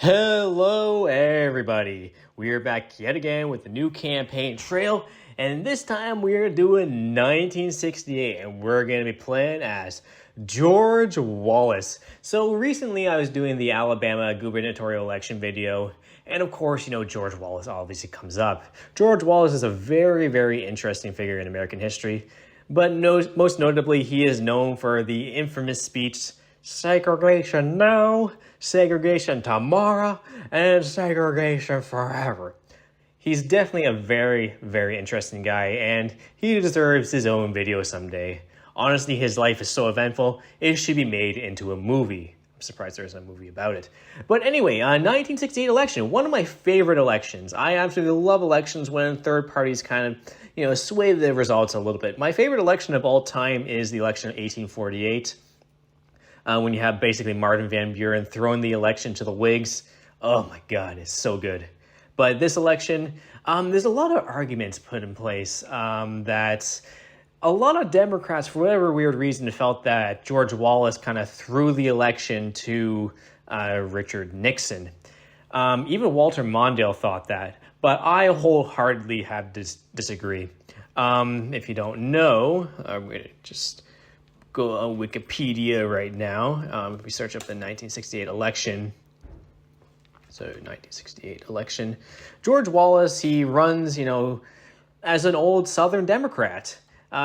Hello, everybody. We are back yet again with the new campaign trail, and this time we are doing 1968, and we're going to be playing as George Wallace. So recently I was doing the Alabama gubernatorial election video, and of course, George Wallace obviously comes up. George Wallace is a very, very interesting figure in American history, but most notably, he is known for the infamous speech, "Segregation now, segregation tomorrow, and segregation forever." He's definitely a very, very interesting guy, and he deserves his own video someday. Honestly, his life is so eventful, it should be made into a movie. I'm surprised there isn't a movie about it. But anyway, 1968 election, one of my favorite elections. I absolutely love elections when third parties kind of, sway the results a little bit. My favorite election of all time is the election of 1848. When you have basically Martin Van Buren throwing the election to the Whigs. Oh my God, it's so good. But this election, there's a lot of arguments put in place that a lot of Democrats, for whatever weird reason, felt that George Wallace kind of threw the election to Richard Nixon. Even Walter Mondale thought that, but I wholeheartedly have disagree. If you don't know, I'm going to just go on Wikipedia right now. If we search up the 1968 election. So 1968 election. George Wallace, he runs, as an old Southern Democrat.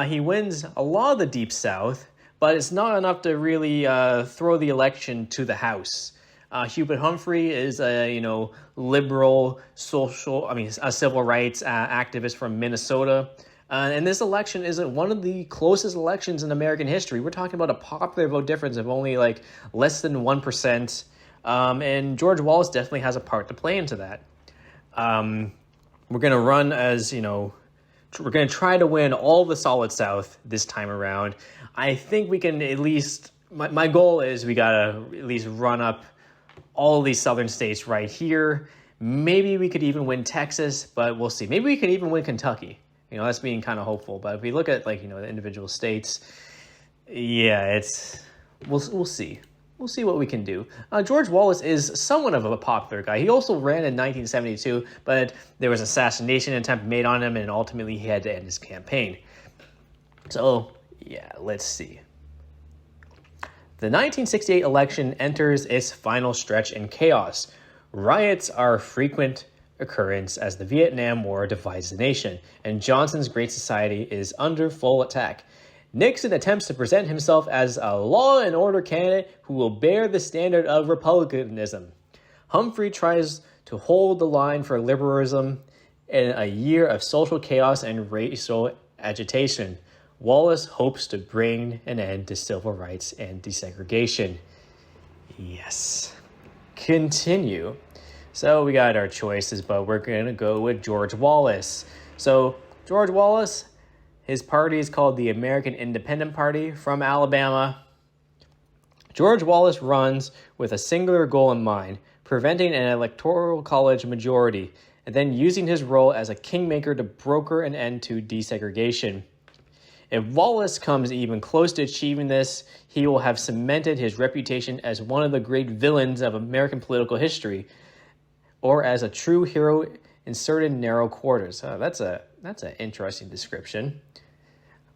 He wins a lot of the Deep South, but it's not enough to really throw the election to the House. Hubert Humphrey is a, liberal, a civil rights activist from Minnesota. And this election is one of the closest elections in American history. We're talking about a popular vote difference of only less than 1%. And George Wallace definitely has a part to play into that. We're going to run as, we're going to try to win all the Solid South this time around. I think we can at least, my goal is we got to at least run up all these southern states right here. Maybe we could even win Texas, but we'll see. Maybe we could even win Kentucky. That's being kind of hopeful. But if we look at the individual states, yeah, we'll see. We'll see what we can do. George Wallace is somewhat of a popular guy. He also ran in 1972, but there was an assassination attempt made on him, and ultimately he had to end his campaign. So, yeah, let's see. The 1968 election enters its final stretch in chaos. Riots are frequent occurrence as the Vietnam War divides the nation, and Johnson's Great Society is under full attack. Nixon attempts to present himself as a law and order candidate who will bear the standard of republicanism. Humphrey tries to hold the line for liberalism in a year of social chaos and racial agitation. Wallace hopes to bring an end to civil rights and desegregation. Yes. Continue. So we got our choices, but we're going to go with George Wallace. So George Wallace, his party is called the American Independent Party from Alabama. George Wallace runs with a singular goal in mind, preventing an electoral college majority, and then using his role as a kingmaker to broker an end to desegregation. If Wallace comes even close to achieving this, he will have cemented his reputation as one of the great villains of American political history, or as a true hero inserted in narrow quarters. That's an interesting description.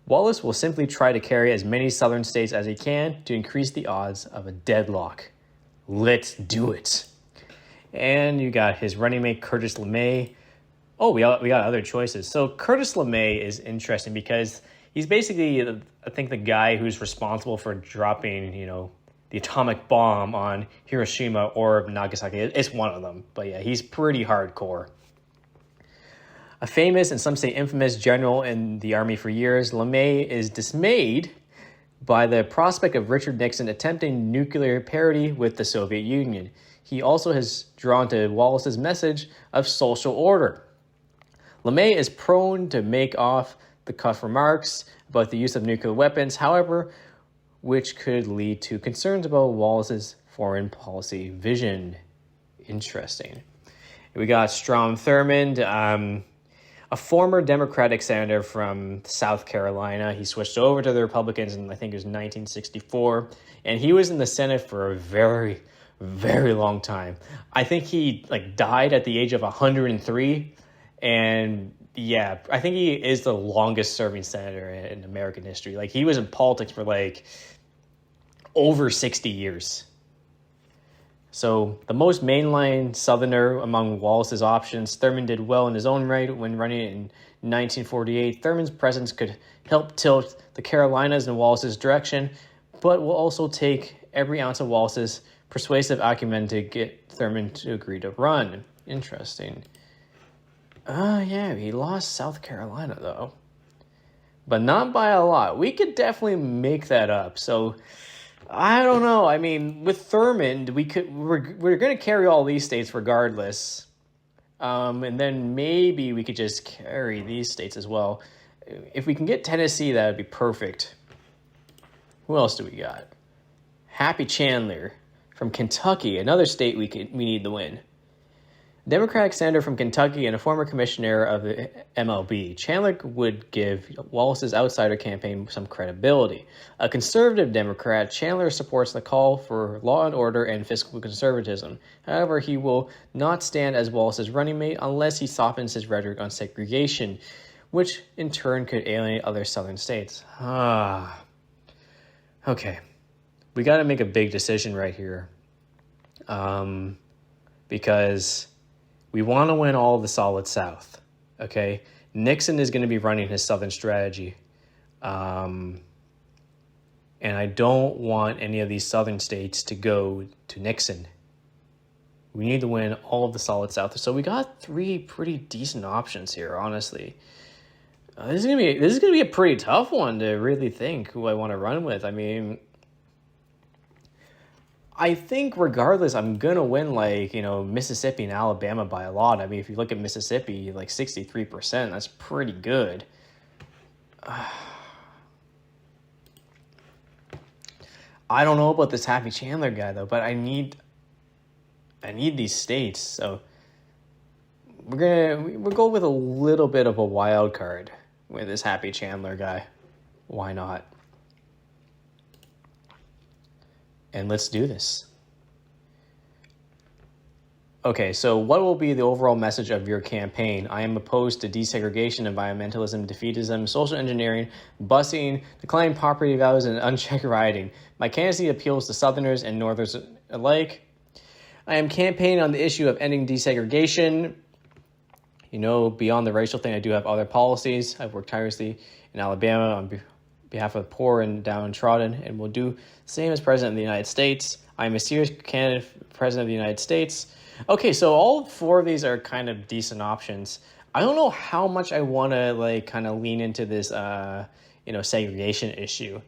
Wallace will simply try to carry as many southern states as he can to increase the odds of a deadlock. Let's do it. And you got his running mate, Curtis LeMay. Oh, we got other choices. So Curtis LeMay is interesting because he's basically, I think, the guy who's responsible for dropping, the atomic bomb on Hiroshima or Nagasaki. It's one of them. But yeah, he's pretty hardcore. A famous and some say infamous general in the Army for years, LeMay is dismayed by the prospect of Richard Nixon attempting nuclear parity with the Soviet Union. He also has drawn to Wallace's message of social order. LeMay is prone to make off-the-cuff remarks about the use of nuclear weapons, however, which could lead to concerns about Wallace's foreign policy vision. Interesting. We got Strom Thurmond, a former Democratic senator from South Carolina. He switched over to the Republicans in, I think it was 1964, and he was in the Senate for a very, very long time. I think he like died at the age of 103, and yeah, I think he is the longest serving senator in American history. Like he was in politics for like over 60 years. So the most mainline Southerner among Wallace's options, Thurman did well in his own right when running in 1948. Thurman's presence could help tilt the Carolinas in Wallace's direction, but will also take every ounce of Wallace's persuasive acumen to get Thurman to agree to run. Interesting. Yeah, he lost South Carolina, though. But not by a lot. We could definitely make that up. So I don't know. I mean, with Thurman, we're going to carry all these states regardless. And then maybe we could just carry these states as well. If we can get Tennessee, that would be perfect. Who else do we got? Happy Chandler from Kentucky, another state we need to win. Democratic senator from Kentucky and a former commissioner of the MLB, Chandler would give Wallace's outsider campaign some credibility. A conservative Democrat, Chandler supports the call for law and order and fiscal conservatism. However, he will not stand as Wallace's running mate unless he softens his rhetoric on segregation, which in turn could alienate other southern states. Okay. We got to make a big decision right here. Because we want to win all of the solid South, okay? Nixon is going to be running his Southern strategy. And I don't want any of these Southern states to go to Nixon. We need to win all of the solid South. So we got 3 pretty decent options here, honestly. This is gonna be a pretty tough one to really think who I want to run with. I mean, I think regardless, I'm going to win Mississippi and Alabama by a lot. I mean, if you look at Mississippi, like 63%, that's pretty good. I don't know about this Happy Chandler guy though, but I need these states. So we'll go with a little bit of a wild card with this Happy Chandler guy. Why not? And let's do this. Okay, so what will be the overall message of your campaign? I am opposed to desegregation, environmentalism, defeatism, social engineering, busing, declining property values, and unchecked rioting. My candidacy appeals to Southerners and Northerners alike. I am campaigning on the issue of ending desegregation. Beyond the racial thing, I do have other policies. I've worked tirelessly in Alabama on behalf of the poor and downtrodden, and will do the same as President of the United States. I am a serious candidate for President of the United States. Okay, so all 4 of these are kind of decent options. I don't know how much I want to kind of lean into this, segregation issue.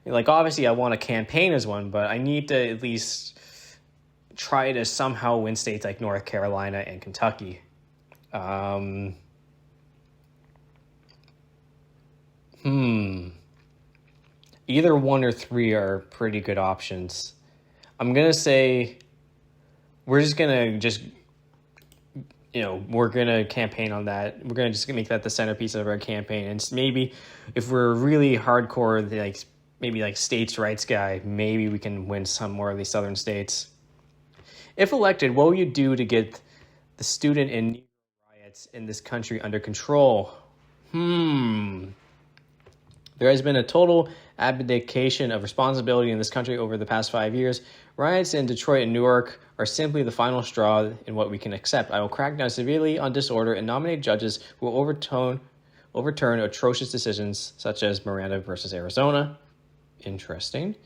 Obviously I want to campaign as one, but I need to at least try to somehow win states like North Carolina and Kentucky. Either 1 or 3 are pretty good options. I'm going to say we're going to campaign on that. We're going to just make that the centerpiece of our campaign. And maybe if we're really hardcore, maybe states' rights guy, maybe we can win some more of these southern states. If elected, what will you do to get the student and riots in this country under control? There has been a total abdication of responsibility in this country over the past 5 years. Riots in Detroit and Newark are simply the final straw in what we can accept. I will crack down severely on disorder and nominate judges who will overturn atrocious decisions such as Miranda versus Arizona. Interesting.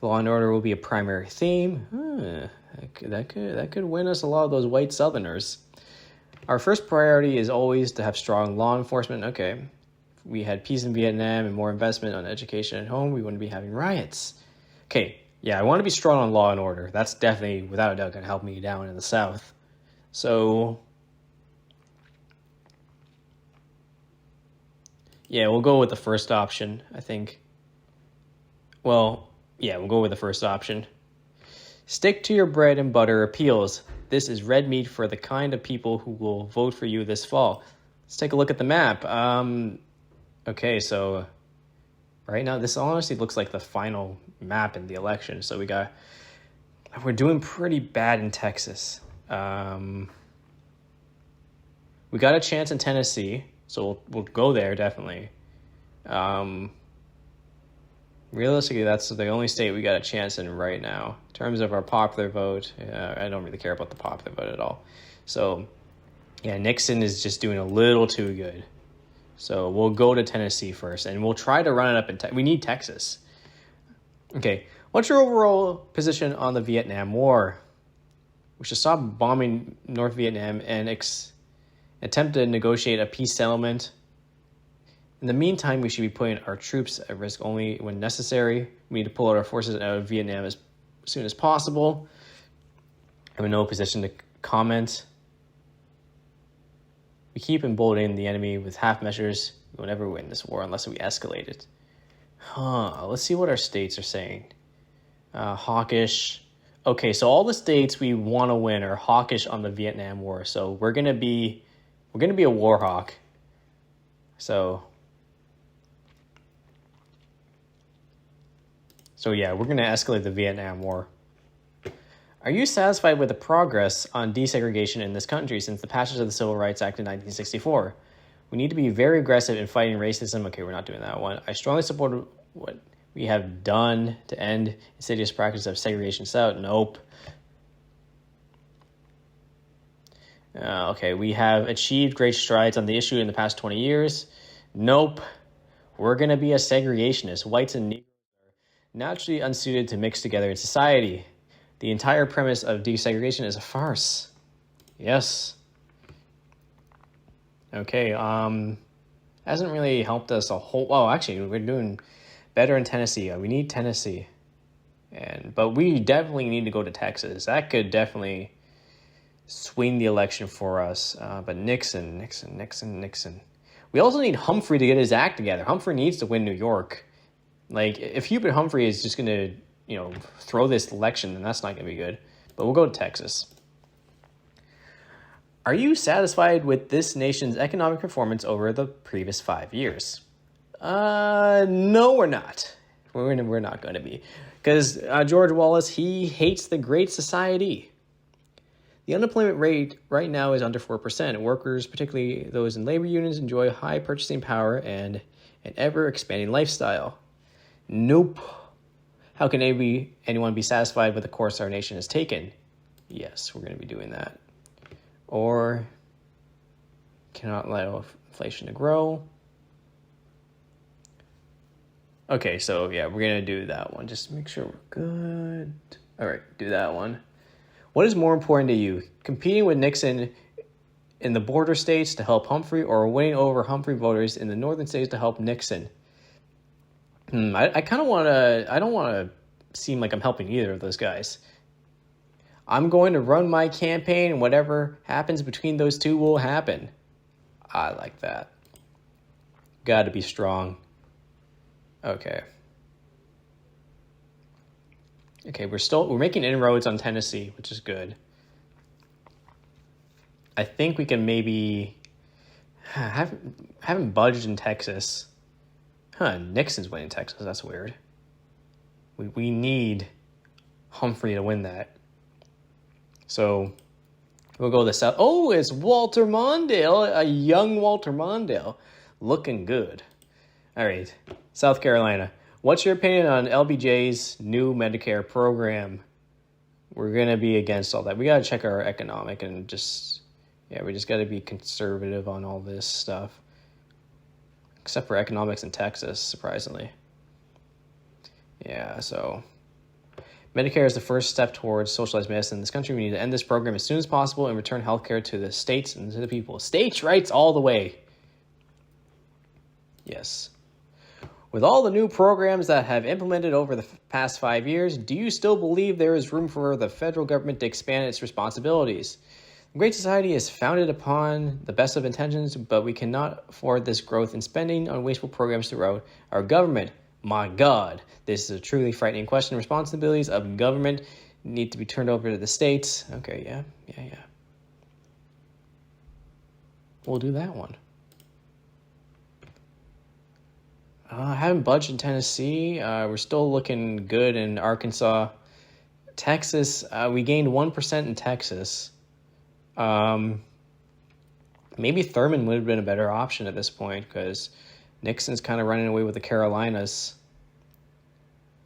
Law and order will be a primary theme. That could win us a lot of those white Southerners. Our first priority is always to have strong law enforcement. Okay. If we had peace in Vietnam and more investment on education at home, we wouldn't be having riots. Okay. Yeah, I want to be strong on law and order. That's definitely, without a doubt, going to help me down in the South. So, yeah, we'll go with the first option, I think. Well, yeah, we'll go with the first option. Stick to your bread and butter appeals. This is red meat for the kind of people who will vote for you this fall. Let's take a look at the map. Okay, so right now, this honestly looks like the final map in the election. So we got We're doing pretty bad in Texas. We got a chance in Tennessee, so we'll go there definitely. Realistically, that's the only state we got a chance in right now. In terms of our popular vote, I don't really care about the popular vote at all. So, yeah, Nixon is just doing a little too good. So we'll go to Tennessee first, and we'll try to run it up in we need Texas. Okay, what's your overall position on the Vietnam War? We should stop bombing North Vietnam and attempt to negotiate a peace settlement. In the meantime, we should be putting our troops at risk only when necessary. We need to pull out our forces out of Vietnam as soon as possible. I'm in no position to comment. We keep emboldening the enemy with half measures. We will never win this war unless we escalate it. Let's see what our states are saying. Hawkish. Okay, so all the states we want to win are hawkish on the Vietnam War. So we're gonna be a war hawk. So yeah, we're gonna escalate the Vietnam War. Are you satisfied with the progress on desegregation in this country since the passage of the Civil Rights Act in 1964? We need to be very aggressive in fighting racism. Okay, we're not doing that one. I strongly support what we have done to end insidious practice of segregation south. Nope. Okay, we have achieved great strides on the issue in the past 20 years. Nope. We're going to be a segregationist. Whites and Negroes are naturally unsuited to mix together in society. The entire premise of desegregation is a farce. Yes. Okay, hasn't really helped us a whole... Oh, actually, we're doing better in Tennessee. We need Tennessee. But we definitely need to go to Texas. That could definitely swing the election for us. But Nixon. We also need Humphrey to get his act together. Humphrey needs to win New York. Like, if Hubert Humphrey is just going to, throw this election, then that's not going to be good. But we'll go to Texas. Are you satisfied with this nation's economic performance over the previous 5 years? No, we're not. We're not going to be. Because George Wallace, he hates the Great Society. The unemployment rate right now is under 4%. Workers, particularly those in labor unions, enjoy high purchasing power and an ever-expanding lifestyle. Nope. How can anyone be satisfied with the course our nation has taken? Yes, we're going to be doing that. Or cannot allow inflation to grow. Okay, so yeah, we're going to do that one. Just make sure we're good. All right, do that one. What is more important to you? Competing with Nixon in the border states to help Humphrey, or winning over Humphrey voters in the northern states to help Nixon? I kind of want to... I don't want to seem like I'm helping either of those guys. I'm going to run my campaign, and whatever happens between those two will happen. I like that. Got to be strong. Okay, we're making inroads on Tennessee, which is good. I think we can maybe haven't budged in Texas. Nixon's winning Texas. That's weird. We need Humphrey to win that. So we'll go to the south. Oh, it's Walter Mondale, a young Walter Mondale, looking good. All right, South Carolina. What's your opinion on LBJ's new Medicare program? We're going to be against all that. We got to check our economic and we just got to be conservative on all this stuff. Except for economics in Texas, surprisingly. Yeah, so Medicare is the first step towards socialized medicine in this country. We need to end this program as soon as possible and return healthcare to the states and to the people. States' rights all the way. Yes. With all the new programs that have implemented over the past 5 years, do you still believe there is room for the federal government to expand its responsibilities? The Great Society is founded upon the best of intentions, but we cannot afford this growth in spending on wasteful programs throughout our government. My God, this is a truly frightening question. Responsibilities of government need to be turned over to the states. Okay, yeah. We'll do that one. I haven't budged in Tennessee. We're still looking good in Arkansas. Texas, we gained 1% in Texas. Maybe Thurman would have been a better option at this point because Nixon's kind of running away with the Carolinas.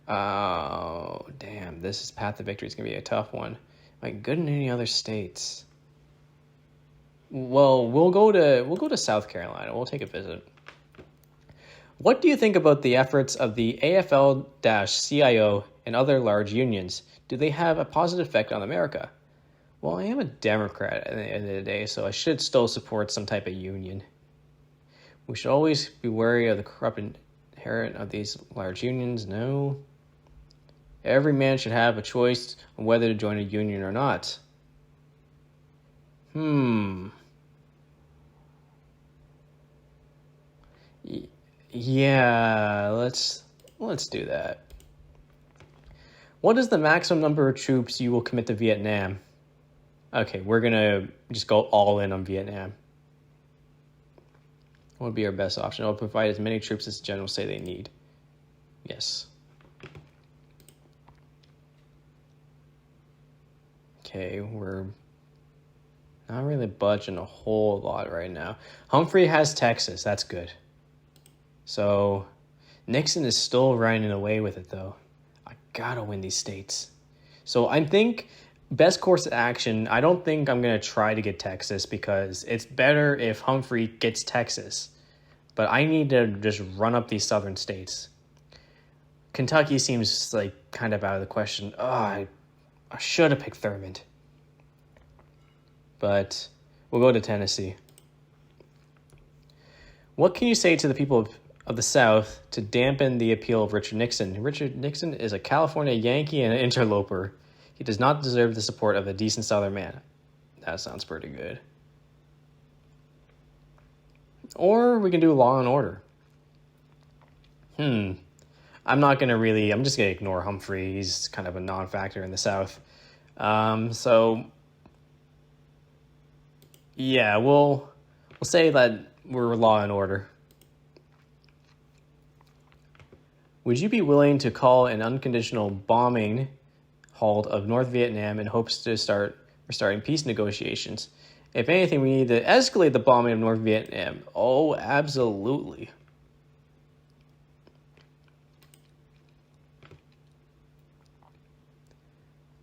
Oh, damn. This is path to victory. It's going to be a tough one. Like, good in any other states? Well, we'll go to South Carolina. We'll take a visit. What do you think about the efforts of the AFL-CIO and other large unions? Do they have a positive effect on America? Well, I am a Democrat at the end of the day, so I should still support some type of union. We should always be wary of the corrupt inherent of these large unions. No. Every man should have a choice on whether to join a union or not. Yeah, let's do that. What is the maximum number of troops you will commit to Vietnam? Okay, we're gonna just go all in on Vietnam. What would be our best option? It will provide as many troops as the generals say they need. Yes. Okay, we're not really budging a whole lot right now. Humphrey has Texas. That's good. So Nixon is still running away with it, though. I gotta win these states. So I think best course of action, I don't think I'm going to try to get Texas because it's better if Humphrey gets Texas. But I need to just run up these southern states. Kentucky seems like kind of out of the question. Oh, I should have picked Thurman. But we'll go to Tennessee. What can you say to the people of the South to dampen the appeal of Richard Nixon? Richard Nixon is a California Yankee and an interloper. He does not deserve the support of a decent Southern man. That sounds pretty good. Or we can do Law and Order. I'm just going to ignore Humphrey. He's kind of a non-factor in the South. So, yeah, we'll say that we're Law and Order. Would you be willing to call an unconditional bombing halt of North Vietnam in hopes to starting peace negotiations? If anything, we need to escalate the bombing of North Vietnam. Oh, absolutely.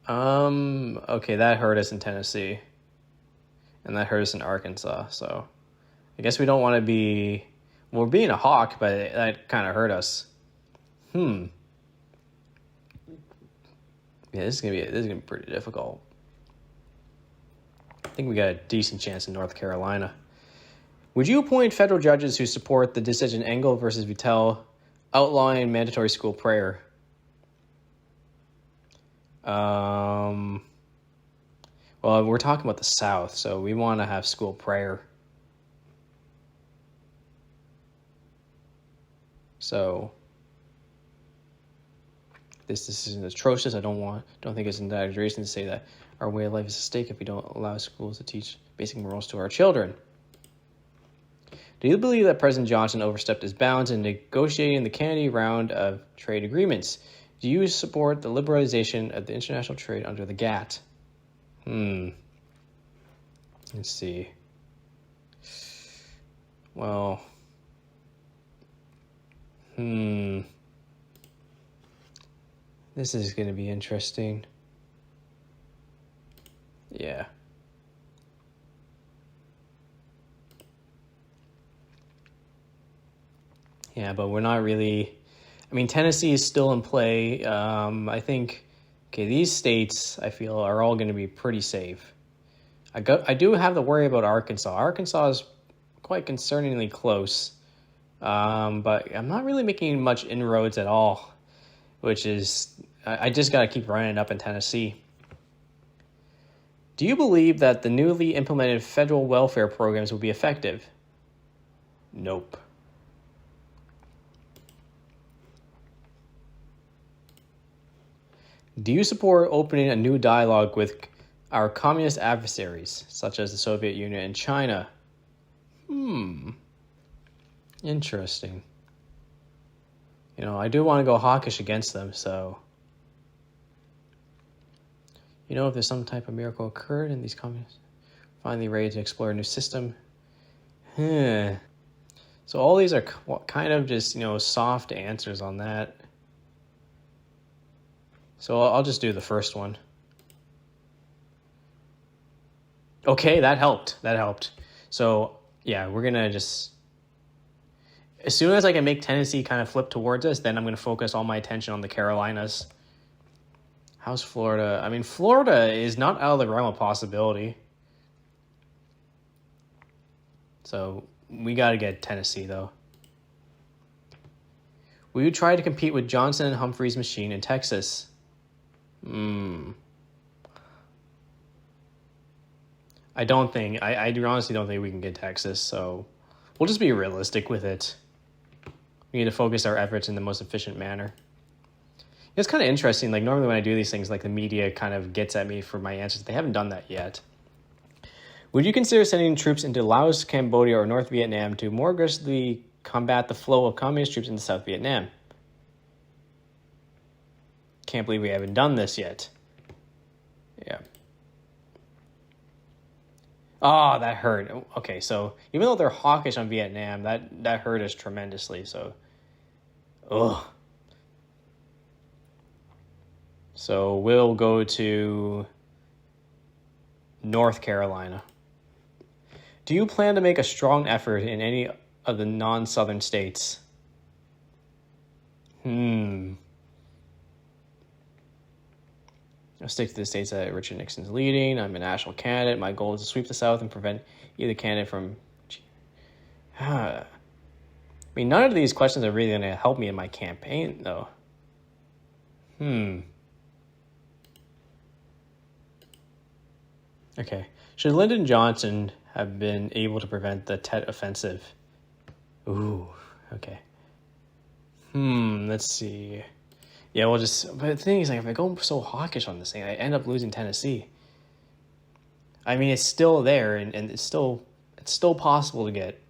Okay, that hurt us in Tennessee. And that hurt us in Arkansas, so I guess we don't want to be... We're being a hawk, but that kind of hurt us. Yeah, this is gonna be pretty difficult. I think we got a decent chance in North Carolina. Would you appoint federal judges who support the decision Engel versus Vitale outlawing mandatory school prayer? Well, we're talking about the South, so we want to have school prayer. So this decision is atrocious. I don't think it's an exaggeration to say that our way of life is at stake if we don't allow schools to teach basic morals to our children. Do you believe that President Johnson overstepped his bounds in negotiating the Kennedy round of trade agreements? Do you support the liberalization of the international trade under the GATT? Let's see. Well, this is going to be interesting. Yeah. Yeah, but we're not really... I mean, Tennessee is still in play. I think, these states, I feel, are all going to be pretty safe. I do have to worry about Arkansas. Arkansas is quite concerningly close. But I'm not really making much inroads at all, which is... I just got to keep running up in Tennessee. Do you believe that the newly implemented federal welfare programs will be effective? Nope. Do you support opening a new dialogue with our communist adversaries, such as the Soviet Union and China? Interesting. I do want to go hawkish against them, so... You know if there's some type of miracle occurred in these comments. Finally ready to explore a new system. So all these are kind of just, soft answers on that. So I'll just do the first one. Okay, that helped. So yeah, we're going to just... As soon as I can make Tennessee kind of flip towards us, then I'm going to focus all my attention on the Carolinas. How's Florida? I mean, Florida is not out of the realm of possibility. So we got to get Tennessee, though. Will you try to compete with Johnson and Humphrey's machine in Texas? I honestly don't think we can get Texas, so we'll just be realistic with it. We need to focus our efforts in the most efficient manner. It's kind of interesting, like normally when I do these things, like the media kind of gets at me for my answers. They haven't done that yet. Would you consider sending troops into Laos, Cambodia, or North Vietnam to more aggressively combat the flow of communist troops into South Vietnam? Can't believe we haven't done this yet. Yeah. Oh, that hurt. Okay, so even though they're hawkish on Vietnam, that hurt us tremendously. So, So we'll go to North Carolina. Do you plan to make a strong effort in any of the non-southern states? I'll stick to the states that Richard Nixon's leading. I'm a national candidate. My goal is to sweep the South and prevent either candidate from... I mean, none of these questions are really going to help me in my campaign, though. Okay. Should Lyndon Johnson have been able to prevent the Tet Offensive? Ooh, okay. Let's see. Yeah, but the thing is, like, if I go so hawkish on this thing, I end up losing Tennessee. I mean, it's still there, and it's still possible to get.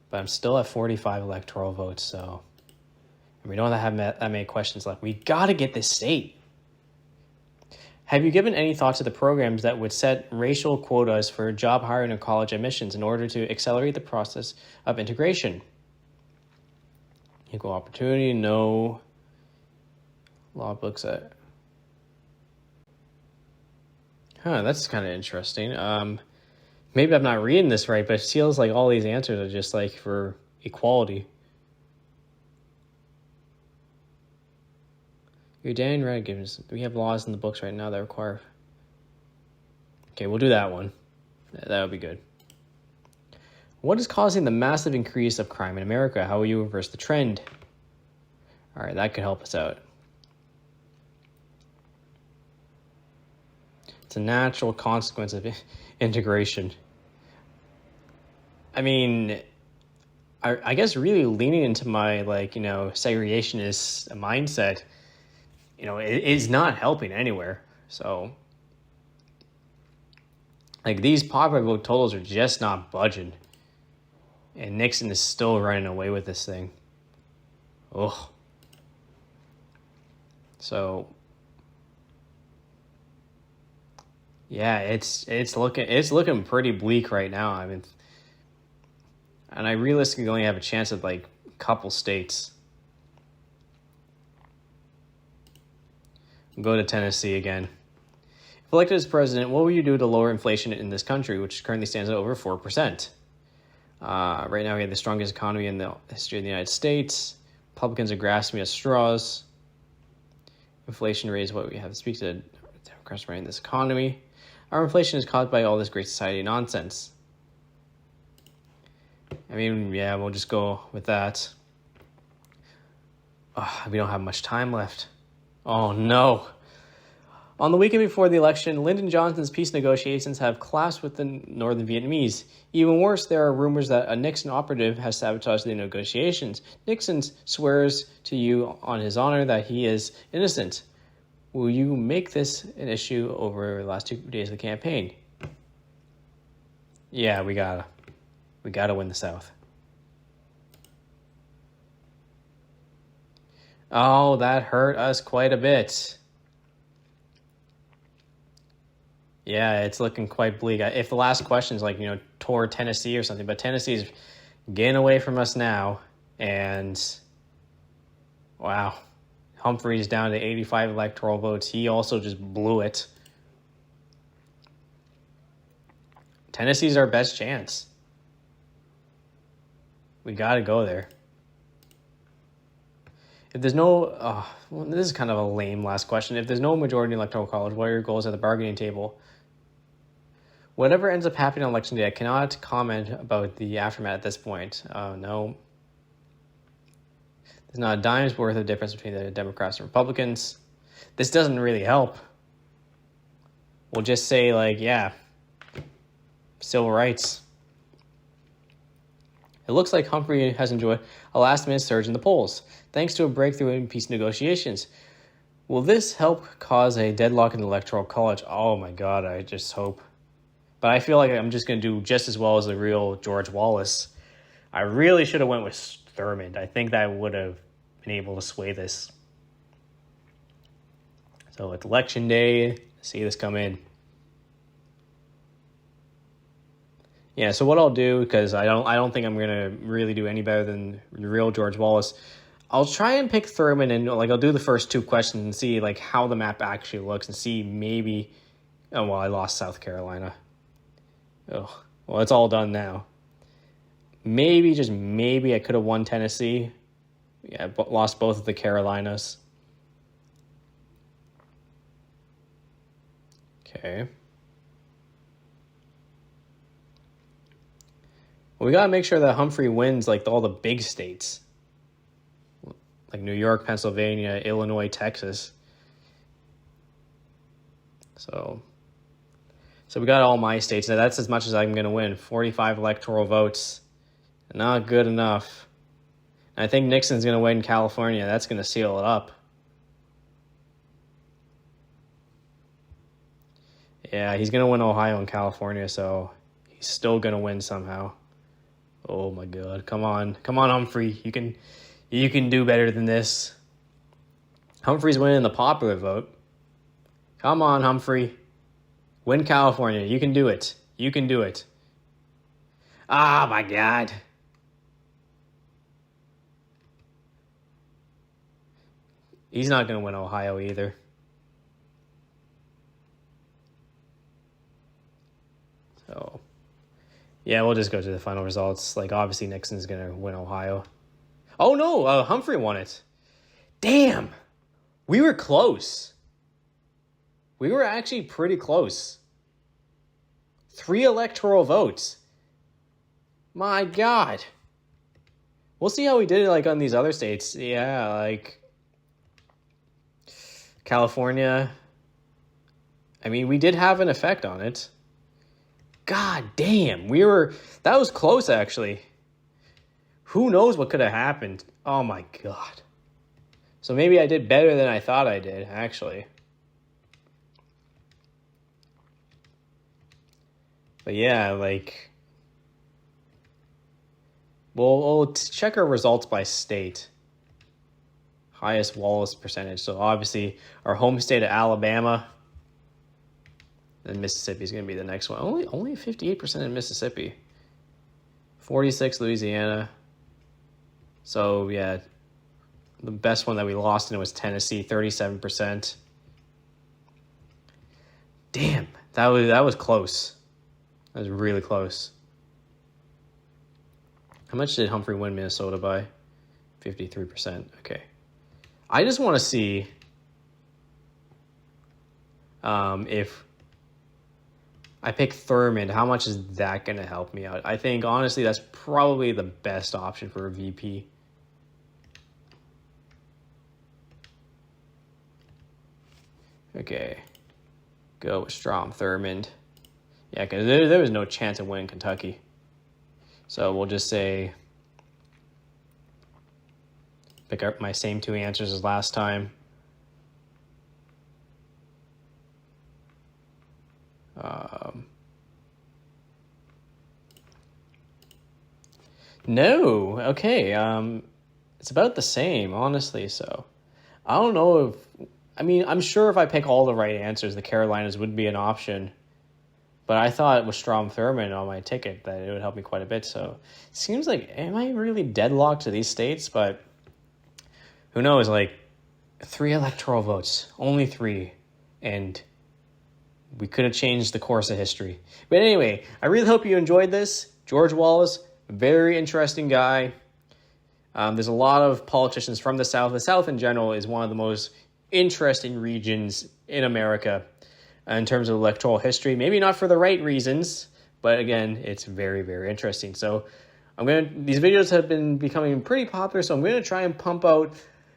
But I'm still at 45 electoral votes, so... And we don't have that many questions left. We got to get this state. Have you given any thought to the programs that would set racial quotas for job hiring and college admissions in order to accelerate the process of integration? Equal opportunity, no. Law books that... that's kind of interesting. Maybe I'm not reading this right, but it feels like all these answers are just like for equality. You're Dan right, we have laws in the books right now that require... Okay, we'll do that one. That would be good. What is causing the massive increase of crime in America? How will you reverse the trend? All right, that could help us out. It's a natural consequence of integration. I mean, I guess really leaning into my, segregationist mindset, it is not helping anywhere. So, these popular vote totals are just not budging. And Nixon is still running away with this thing. Ugh. So, yeah, it's looking pretty bleak right now. I mean, and I realistically only have a chance at a couple states. Go to Tennessee again. If elected as president, what will you do to lower inflation in this country, which currently stands at over 4%? Right now, we have the strongest economy in the history of the United States. Republicans are grasping at straws. Inflation rate is what we have to speak to Democrats running this economy. Our inflation is caused by all this great society nonsense. I mean, yeah, we'll just go with that. We don't have much time left. Oh, no. On the weekend before the election, Lyndon Johnson's peace negotiations have collapsed with the Northern Vietnamese. Even worse, there are rumors that a Nixon operative has sabotaged the negotiations. Nixon swears to you on his honor that he is innocent. Will you make this an issue over the last 2 days of the campaign? Yeah, we gotta win the South. Oh, that hurt us quite a bit. Yeah, it's looking quite bleak. If the last question is like, toward Tennessee or something, but Tennessee's getting away from us now. And wow, Humphrey's down to 85 electoral votes. He also just blew it. Tennessee's our best chance. We got to go there. If there's no, well, this is kind of a lame last question. If there's no majority in the electoral college, what are your goals at the bargaining table? Whatever ends up happening on election day, I cannot comment about the aftermath at this point. No. There's not a dime's worth of difference between the Democrats and Republicans. This doesn't really help. We'll just say, like, yeah, civil rights. It looks like Humphrey has enjoyed a last-minute surge in the polls, thanks to a breakthrough in peace negotiations. Will this help cause a deadlock in the Electoral College? Oh my God, I just hope. But I feel like I'm just going to do just as well as the real George Wallace. I really should have went with Thurmond. I think that would have been able to sway this. So it's election day. See this come in. Yeah, so what I'll do, because I don't think I'm gonna really do any better than the real George Wallace, I'll try and pick Thurmond, and like I'll do the first two questions and see like how the map actually looks, and see maybe. Oh well, I lost South Carolina. Oh well, it's all done now. Maybe, just maybe, I could have won Tennessee. Yeah, but lost both of the Carolinas. Okay. Well, we got to make sure that Humphrey wins like all the big states. Like New York, Pennsylvania, Illinois, Texas. So we got all my states. Now that's as much as I'm going to win. 45 electoral votes. Not good enough. And I think Nixon's going to win California. That's going to seal it up. Yeah, he's going to win Ohio and California, so he's still going to win somehow. Oh my God. Come on, Humphrey. You can do better than this. Humphrey's winning the popular vote. Come on, Humphrey. Win California. You can do it. You can do it. Ah, my God. He's not going to win Ohio either. So, yeah, we'll just go to the final results. Like, obviously, Nixon's going to win Ohio. Oh, no, Humphrey won it. Damn. We were close. We were actually pretty close. 3 electoral votes. My God. We'll see how we did it, like, on these other states. Yeah, like California. I mean, we did have an effect on it. God damn. That was close, actually. Who knows what could have happened? Oh, my God. So maybe I did better than I thought I did, actually. But yeah, like, we'll check our results by state. Highest Wallace percentage. So obviously our home state of Alabama. And Mississippi is going to be the next one. Only 58% in Mississippi. 46 Louisiana. So yeah, the best one that we lost in was Tennessee, 37%. Damn, that was close. That was really close. How much did Humphrey win Minnesota by? 53%. Okay. I just want to see if I pick Thurmond, how much is that going to help me out? I think, honestly, that's probably the best option for a VP. Okay. Go with Strom Thurmond. Yeah, because there was no chance of winning Kentucky. So we'll just say, pick up my same 2 answers as last time. No, okay. It's about the same, honestly. So I don't know if, I mean, I'm sure if I pick all the right answers, the Carolinas would be an option. But I thought with Strom Thurmond on my ticket that it would help me quite a bit. So it seems like, am I really deadlocked to these states? But who knows? Like 3 electoral votes, only 3. And we could have changed the course of history. But anyway, I really hope you enjoyed this. George Wallace, very interesting guy. There's a lot of politicians from the South. The South in general is one of the most interesting regions in America in terms of electoral history. Maybe not for the right reasons, but again, it's very, very interesting. So these videos have been becoming pretty popular, so I'm going to try and pump out,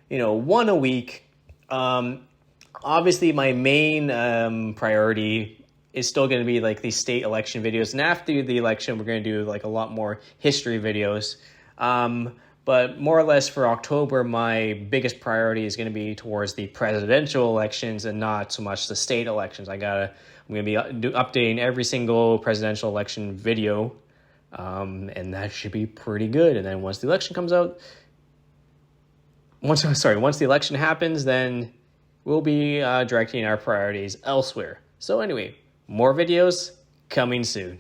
one a week. Obviously, my main priority is still going to be like these state election videos. And after the election, we're going to do like a lot more history videos. But more or less for October, my biggest priority is going to be towards the presidential elections and not so much the state elections. I'm going to be updating every single presidential election video, and that should be pretty good. And then once the election comes out, once the election happens, then we'll be directing our priorities elsewhere. So anyway, more videos coming soon.